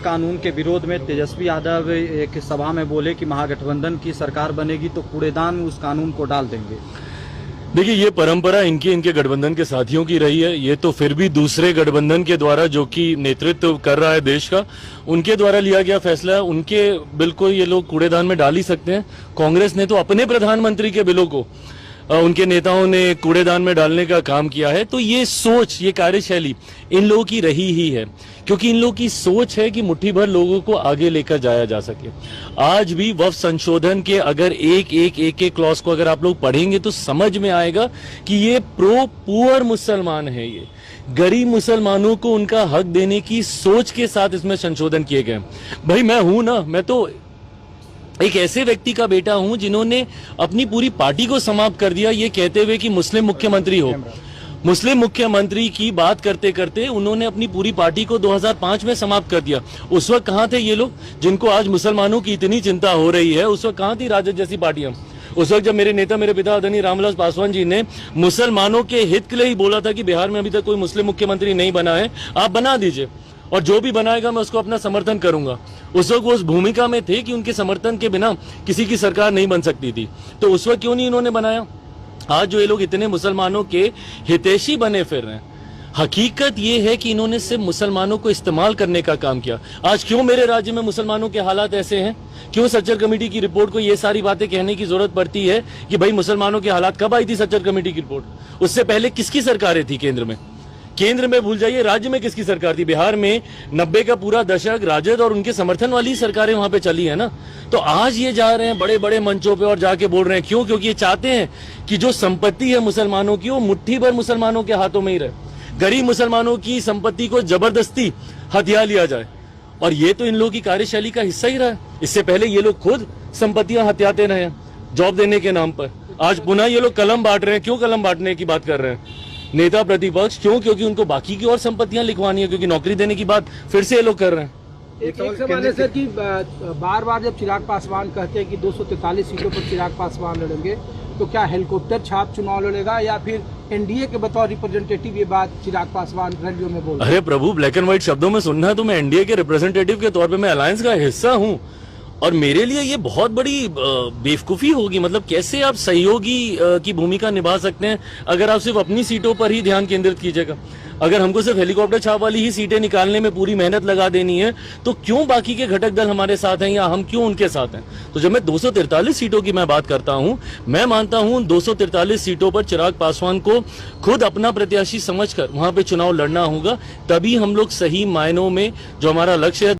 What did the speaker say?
कानून के विरोध में तेजस्वी यादव एक सभा में बोले कि महागठबंधन की सरकार बनेगी तो कूड़ेदान में उस कानून को डाल देंगे। देखिए, ये परंपरा इनके गठबंधन के साथियों की रही है। ये तो फिर भी दूसरे गठबंधन के द्वारा, जो कि नेतृत्व कर रहा है देश का, उनके द्वारा लिया गया फैसला है। उनके बिल को ये लोग कूड़ेदान में डाल ही सकते हैं। कांग्रेस ने तो अपने प्रधानमंत्री के बिलों को उनके नेताओं ने कूड़ेदान में डालने का काम किया है। तो ये सोच, ये कार्यशैली इन लोगों की रही ही है, क्योंकि इन लोगों की सोच है कि मुट्ठी भर लोगों को आगे लेकर जाया जा सके। आज भी वक्फ संशोधन के अगर एक क्लॉज को अगर आप लोग पढ़ेंगे तो समझ में आएगा कि ये प्रो पुअर मुसलमान है। ये गरीब मुसलमानों को उनका हक देने की सोच के साथ इसमें संशोधन किए गए। भाई मैं हूं ना, मैं तो एक ऐसे व्यक्ति का बेटा हूं जिन्होंने अपनी पूरी पार्टी को समाप्त कर दिया, ये कहते हुए कि मुस्लिम मुख्यमंत्री हो। मुस्लिम मुख्यमंत्री की बात करते करते उन्होंने अपनी पूरी पार्टी को 2005 में समाप्त कर दिया। उस वक्त कहां थे ये लोग जिनको आज मुसलमानों की इतनी चिंता हो रही है? उस वक्त कहां थी राजद जैसी पार्टियां? उस वक्त जब मेरे नेता, मेरे पिता आदरणीय रामविलास पासवान जी ने मुसलमानों के हित के लिए ही बोला था कि बिहार में अभी तक कोई मुस्लिम मुख्यमंत्री नहीं बना है, आप बना दीजिए, और जो भी बनाएगा मैं उसको अपना समर्थन करूंगा। उस वक्त वो उस भूमिका में थे कि उनके समर्थन के बिना किसी की सरकार नहीं बन सकती थी। तो उस वक्त क्यों नहीं इन्होंने बनाया? आज जो ये लोग इतने मुसलमानों के हितैषी बने फिर रहे हैं, हकीकत ये है कि इन्होंने सिर्फ मुसलमानों को इस्तेमाल करने का काम किया। आज क्यों मेरे राज्य में मुसलमानों के हालात ऐसे हैं? क्यों सच्चर कमेटी की रिपोर्ट को ये सारी बातें कहने की जरूरत पड़ती है कि भाई मुसलमानों के हालात? कब आई थी सच्चर कमेटी की रिपोर्ट? उससे पहले किसकी सरकारें थी केंद्र में? केंद्र में भूल जाइए, राज्य में किसकी सरकार थी? बिहार में 90 का पूरा दशक राजद और उनके समर्थन वाली सरकारें वहां पे चली है ना। तो आज ये जा रहे हैं बड़े बड़े मंचों पे और जाके बोल रहे हैं। क्यों? क्योंकि ये चाहते हैं कि जो संपत्ति है मुसलमानों की वो मुट्ठी भर मुसलमानों के हाथों में ही रहे। गरीब मुसलमानों की संपत्ति को जबरदस्ती हथिया लिया जाए, और ये तो इन लोगों की कार्यशैली का हिस्सा ही रहा है। इससे पहले ये लोग खुद संपत्तियां हथियाते रहे हैं जॉब देने के नाम पर। आज पुनः ये लोग कलम बांट रहे हैं। क्यों कलम बांटने की बात कर रहे हैं नेता प्रतिपक्ष? क्यों? क्योंकि उनको बाकी की और संपत्तियां लिखवानी है, क्योंकि नौकरी देने की बात फिर से ये लोग कर रहे हैं। एक सवाल है सर कि बार बार जब चिराग पासवान कहते हैं कि 243 सीटों पर चिराग पासवान लड़ेंगे, तो क्या हेलीकॉप्टर छाप चुनाव लड़ेगा या फिर एनडीए के बतौर रिप्रेजेंटेटिव? ये बात चिराग पासवान रैलियों में बोल रहे हैं। अरे प्रभु, ब्लैक एंड व्हाइट शब्दों में सुनना है तो मैं एनडीए के रिप्रेजेंटेटिव के तौर पे मैं अलायंस का हिस्सा हूं, और मेरे लिए ये बहुत बड़ी बेवकूफी होगी। मतलब कैसे आप सहयोगी की भूमिका निभा सकते हैं अगर आप सिर्फ अपनी सीटों पर ही ध्यान केंद्रित कीजिएगा? अगर हमको सिर्फ हेलीकॉप्टर छाप वाली ही सीटें निकालने में पूरी मेहनत लगा देनी है, तो क्यों बाकी के घटक दल हमारे साथ हैं या हम क्यों उनके साथ हैं? तो जब मैं 243 सीटों की मैं बात करता हूं, मैं मानता हूं 243 सीटों पर चिराग पासवान को खुद अपना प्रत्याशी समझकर वहां पे चुनाव लड़ना होगा। तभी हम लोग सही मायनों में जो हमारा लक्ष्य है